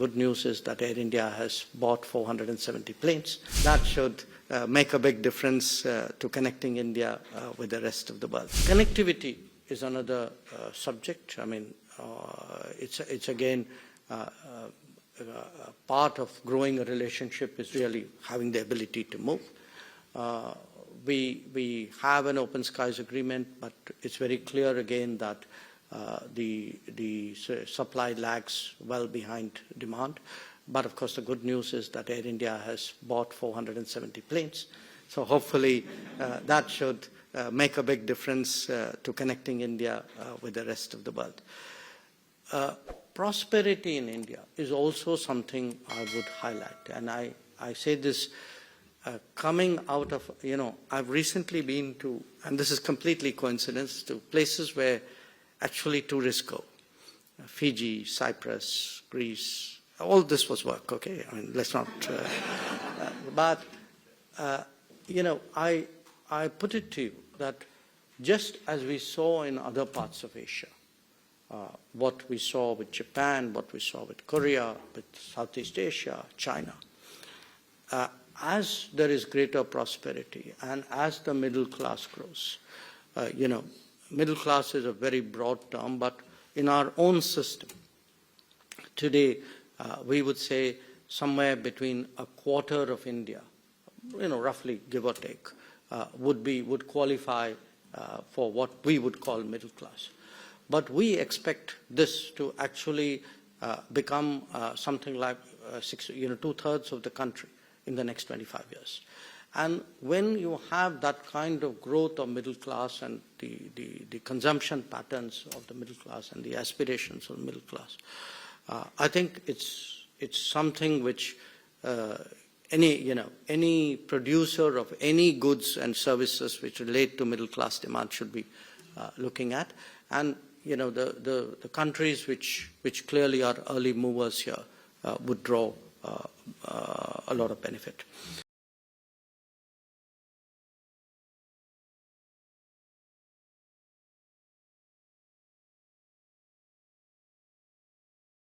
good news is that Air India has bought 470 planes. That should make a big difference to connecting India with the rest of the world. Connectivity is another subject. I mean, it's again part of growing a relationship is really having the ability to move. We have an open skies agreement, but it's very clear again that the supply lags well behind demand. But of course, the good news is that Air India has bought 470 planes. So hopefully that should make a big difference to connecting India with the rest of the world. Prosperity in India is also something I would highlight. And I say this coming out of, I've recently been to, and this is completely coincidence, to places where actually tourists go. Fiji, Cyprus, Greece, all this was work, okay? I mean, let's not, but, I put it to you that just as we saw in other parts of Asia, what we saw with Japan, what we saw with Korea, with Southeast Asia, China, as there is greater prosperity and as the middle class grows, middle class is a very broad term, but in our own system, today we would say somewhere between a quarter of India, roughly give or take, would qualify for what we would call middle class. But we expect this to actually become something like 2/3 of the country in the next 25 years. And when you have that kind of growth of middle class and the consumption patterns of the middle class and the aspirations of the middle class, I think it's something which any producer of any goods and services which relate to middle class demand should be looking at. And the countries which clearly are early movers here would draw a lot of benefit.